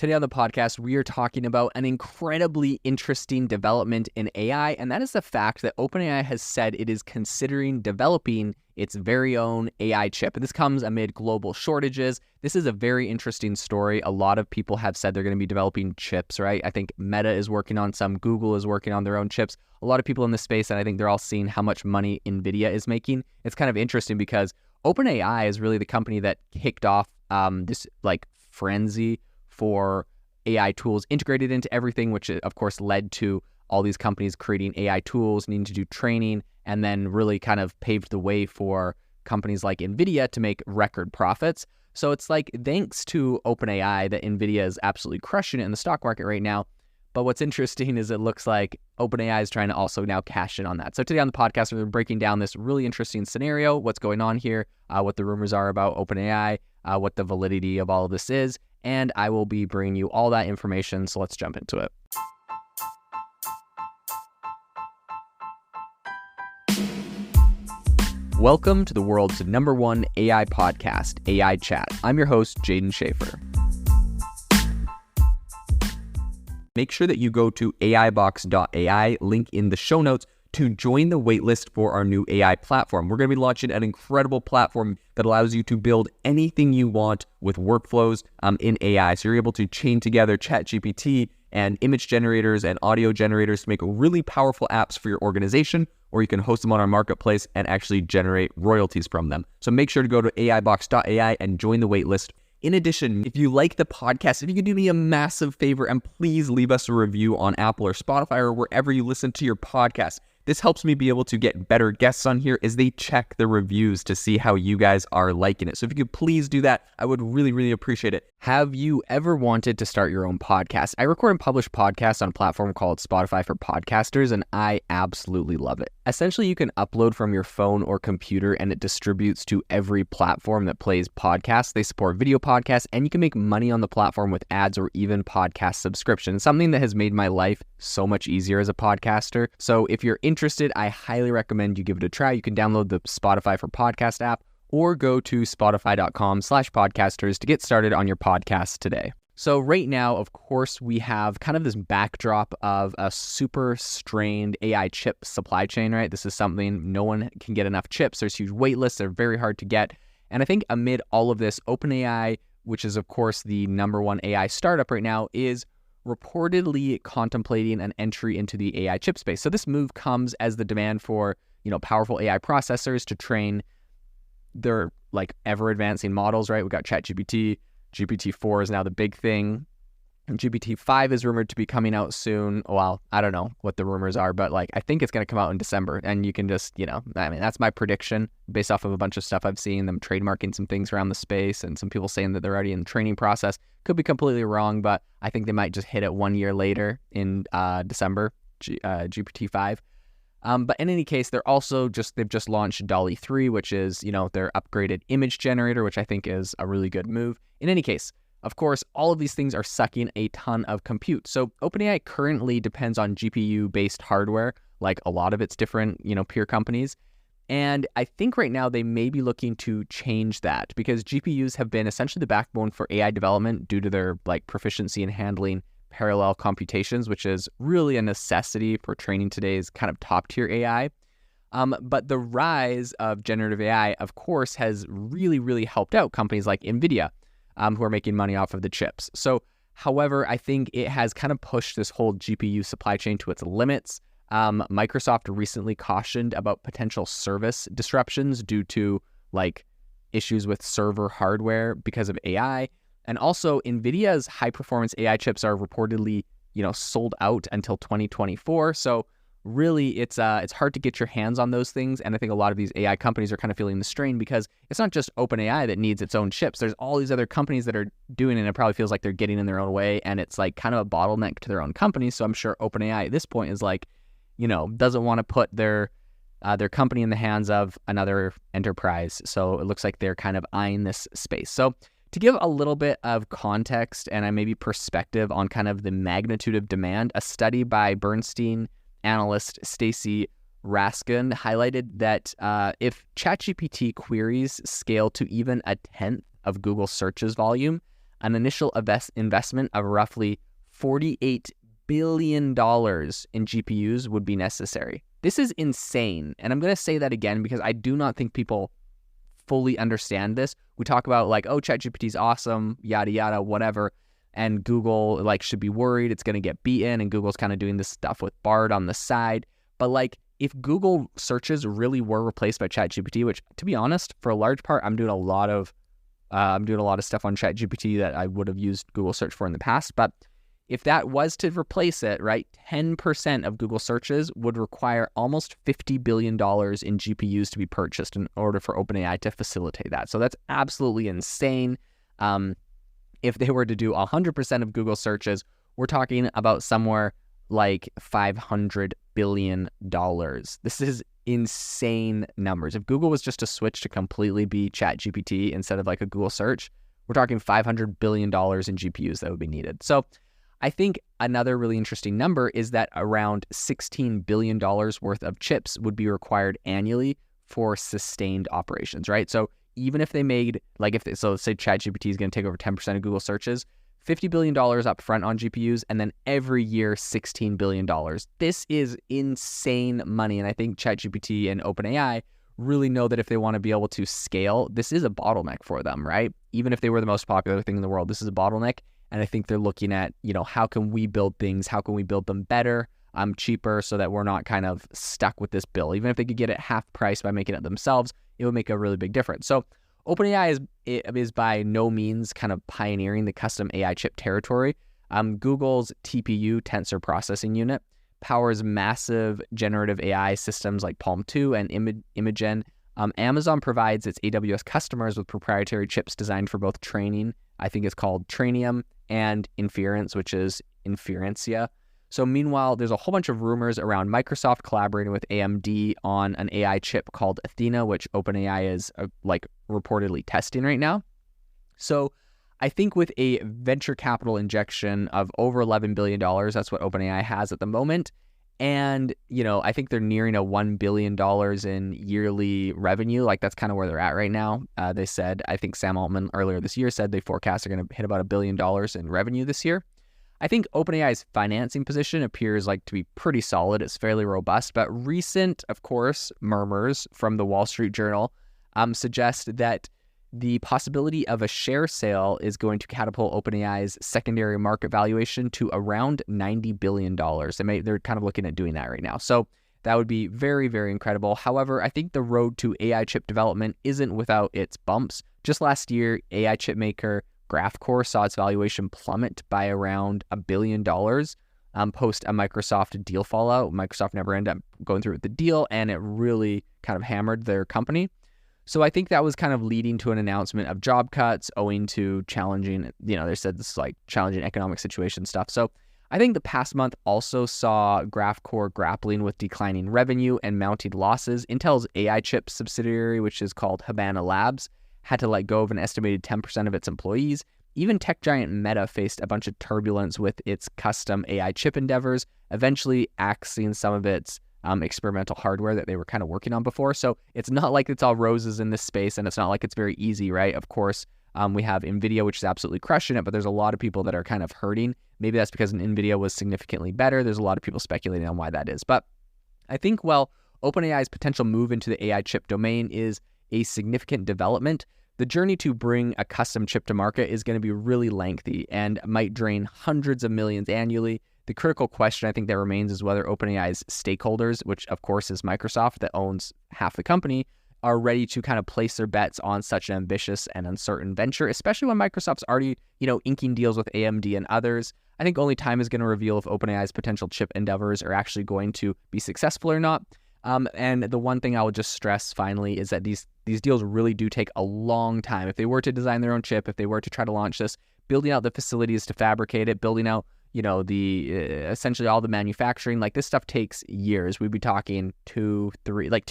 Today on the podcast, we are talking about an incredibly interesting development in AI, and that is the fact that OpenAI has said it is considering developing its very own AI chip. And this comes amid global shortages. This is a very interesting story. A lot of people have said they're going to be developing chips, right? I think Meta is working on some, Google is working on their own chips. A lot of people in this space, and I think they're all seeing how much money NVIDIA is making. It's kind of interesting because OpenAI is really the company that kicked off this frenzy for AI tools integrated into everything, which of course led to all these companies creating AI tools, needing to do training, and then really kind of paved the way for companies like NVIDIA to make record profits. So it's like, thanks to OpenAI that NVIDIA is absolutely crushing it in the stock market right now. But what's interesting is it looks like OpenAI is trying to also now cash in on that. So today on the podcast, we're breaking down this really interesting scenario, what's going on here, what the rumors are about OpenAI, what the validity of all of this is, and I will be bringing you all that information, so let's jump into it. Welcome to the world's #1 AI podcast, AI Chat. I'm your host, Jaden Schaefer. Make sure that you go to aibox.ai, link in the show notes, to join the waitlist for our new AI platform. We're going to be launching an incredible platform that allows you to build anything you want with workflows in AI. So you're able to chain together ChatGPT and image generators and audio generators to make really powerful apps for your organization, or you can host them on our marketplace and actually generate royalties from them. So make sure to go to aibox.ai and join the waitlist. In addition, if you like the podcast, if you could do me a massive favor and please leave us a review on Apple or Spotify or wherever you listen to your podcast. This helps me be able to get better guests on here as they check the reviews to see how you guys are liking it. So if you could please do that, I would really, really appreciate it. Have you ever wanted to start your own podcast? I record and publish podcasts on a platform called Spotify for Podcasters, and I absolutely love it. Essentially, you can upload from your phone or computer, and it distributes to every platform that plays podcasts. They support video podcasts, and you can make money on the platform with ads or even podcast subscriptions, something that has made my life so much easier as a podcaster. So if you're interested, I highly recommend you give it a try. You can download the Spotify for Podcast app or go to spotify.com/podcasters to get started on your podcast today. So right now, of course, we have kind of this backdrop of a super strained AI chip supply chain, right? This is something no one can get enough chips. There's huge wait lists. They're very hard to get. And I think amid all of this, OpenAI, which is of course the #1 AI startup right now, is reportedly contemplating an entry into the AI chip space. So this move comes as the demand for, powerful AI processors to train their ever advancing models, right? We've got ChatGPT, GPT-4 is now the big thing. And GPT-5 is rumored to be coming out soon. Well, I don't know what the rumors are, but I think it's going to come out in December. And you can just, that's my prediction based off of a bunch of stuff I've seen, them trademarking some things around the space and some people saying that they're already in the training process. Could be completely wrong, but I think they might just hit it 1 year later in December, GPT-5. But in any case, they've just launched DALL-E 3, which is, their upgraded image generator, which I think is a really good move. In any case, of course, all of these things are sucking a ton of compute. So OpenAI currently depends on GPU-based hardware, like a lot of its different, peer companies. And I think right now they may be looking to change that because GPUs have been essentially the backbone for AI development due to their proficiency in handling parallel computations, which is really a necessity for training today's kind of top-tier AI. But the rise of generative AI, of course, has really, really helped out companies like NVIDIA, who are making money off of the chips. So, however, I think it has kind of pushed this whole GPU supply chain to its limits. Microsoft recently cautioned about potential service disruptions due to issues with server hardware because of AI. And also, NVIDIA's high-performance AI chips are reportedly, sold out until 2024. So really, it's hard to get your hands on those things. And I think a lot of these AI companies are kind of feeling the strain because it's not just OpenAI that needs its own chips. There's all these other companies that are doing it, and it probably feels like they're getting in their own way. And it's kind of a bottleneck to their own company. So I'm sure OpenAI at this point is doesn't want to put their company in the hands of another enterprise. So it looks like they're kind of eyeing this space. So to give a little bit of context and maybe perspective on kind of the magnitude of demand, a study by Bernstein analyst Stacy Raskin highlighted that if ChatGPT queries scale to even a tenth of Google searches volume, an initial investment of roughly $48 billion in GPUs would be necessary. This is insane. And I'm going to say that again because I do not think people fully understand this. We talk about like, oh, ChatGPT is awesome, yada, yada, whatever. And Google like should be worried it's going to get beaten. And Google's kind of doing this stuff with Bard on the side. But like if Google searches really were replaced by ChatGPT, which to be honest, for a large part, I'm doing a lot of stuff on ChatGPT that I would have used Google search for in the past. But if that was to replace it, right, 10% of Google searches would require almost $50 billion in GPUs to be purchased in order for OpenAI to facilitate that. So that's absolutely insane. If they were to do 100% of Google searches, we're talking about somewhere like $500 billion. This is insane numbers. If Google was just to switch to completely be ChatGPT instead of like a Google search, we're talking $500 billion in GPUs that would be needed. So I think another really interesting number is that around $16 billion worth of chips would be required annually for sustained operations, right? So even if they made, like so let's say ChatGPT is going to take over 10% of Google searches, $50 billion up front on GPUs, and then every year, $16 billion. This is insane money. And I think ChatGPT and OpenAI really know that if they want to be able to scale, this is a bottleneck for them, right? Even if they were the most popular thing in the world, this is a bottleneck. And I think they're looking at, how can we build things? How can we build them better, cheaper, so that we're not kind of stuck with this bill? Even if they could get it half price by making it themselves, it would make a really big difference. So OpenAI is by no means kind of pioneering the custom AI chip territory. Google's TPU, Tensor Processing Unit, powers massive generative AI systems like Palm 2 and Imagen. Amazon provides its AWS customers with proprietary chips designed for both training, I think it's called Trainium, and inference, which is Inferencia. So meanwhile, there's a whole bunch of rumors around Microsoft collaborating with AMD on an AI chip called Athena, which OpenAI is reportedly testing right now. So I think with a venture capital injection of over $11 billion, that's what OpenAI has at the moment. And, I think they're nearing a $1 billion in yearly revenue. Like that's kind of where they're at right now. They said, I think Sam Altman earlier this year said they forecast they're going to hit about $1 billion in revenue this year. I think OpenAI's financing position appears like to be pretty solid. It's fairly robust, but recent, of course, murmurs from the Wall Street Journal suggest that the possibility of a share sale is going to catapult OpenAI's secondary market valuation to around $90 billion. They're kind of looking at doing that right now. So that would be very, very incredible. However, I think the road to AI chip development isn't without its bumps. Just last year, AI chip maker GraphCore saw its valuation plummet by around $1 billion post a Microsoft deal fallout. Microsoft never ended up going through with the deal, and it really kind of hammered their company. So I think that was kind of leading to an announcement of job cuts owing to challenging, they said this is like challenging economic situation stuff. So I think the past month also saw GraphCore grappling with declining revenue and mounting losses. Intel's AI chip subsidiary, which is called Habana Labs, had to let go of an estimated 10% of its employees. Even tech giant Meta faced a bunch of turbulence with its custom AI chip endeavors, eventually axing some of its experimental hardware that they were kind of working on before. So it's not like it's all roses in this space, and it's not like it's very easy, right? Of course, we have NVIDIA, which is absolutely crushing it, but there's a lot of people that are kind of hurting. Maybe that's because NVIDIA was significantly better. There's a lot of people speculating on why that is. But I think, OpenAI's potential move into the AI chip domain is a significant development. The journey to bring a custom chip to market is going to be really lengthy and might drain hundreds of millions annually. The critical question I think that remains is whether OpenAI's stakeholders, which of course is Microsoft that owns half the company, are ready to kind of place their bets on such an ambitious and uncertain venture, especially when Microsoft's already, inking deals with AMD and others. I think only time is going to reveal if OpenAI's potential chip endeavors are actually going to be successful or not. And the one thing I would just stress finally is that these deals really do take a long time. If they were to design their own chip, if they were to try to launch this, building out the facilities to fabricate it, building out, essentially all the manufacturing, like this stuff takes years. We'd be talking 2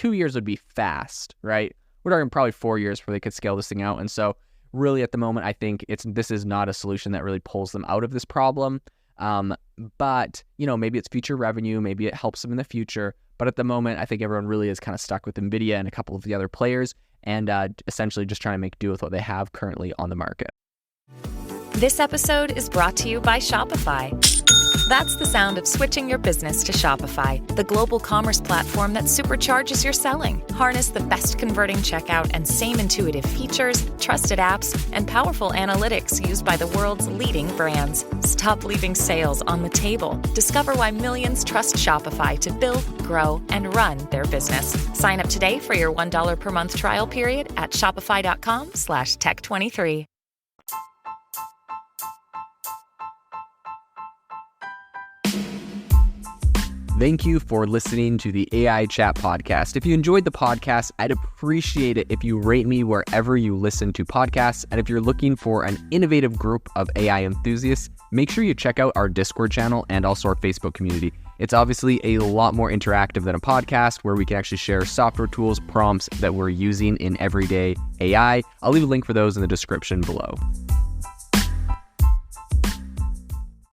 years would be fast, right? We're talking probably 4 years before they could scale this thing out. And so really at the moment, I think this is not a solution that really pulls them out of this problem. But, maybe it's future revenue, maybe it helps them in the future. But at the moment, I think everyone really is kind of stuck with NVIDIA and a couple of the other players and essentially just trying to make do with what they have currently on the market. This episode is brought to you by Shopify. That's the sound of switching your business to Shopify, the global commerce platform that supercharges your selling. Harness the best converting checkout and same intuitive features, trusted apps, and powerful analytics used by the world's leading brands. Stop leaving sales on the table. Discover why millions trust Shopify to build, grow, and run their business. Sign up today for your $1 per month trial period at shopify.com/tech23. Thank you for listening to the AI Chat Podcast. If you enjoyed the podcast, I'd appreciate it if you rate me wherever you listen to podcasts. And if you're looking for an innovative group of AI enthusiasts, make sure you check out our Discord channel and also our Facebook community. It's obviously a lot more interactive than a podcast where we can actually share software tools, prompts that we're using in everyday AI. I'll leave a link for those in the description below.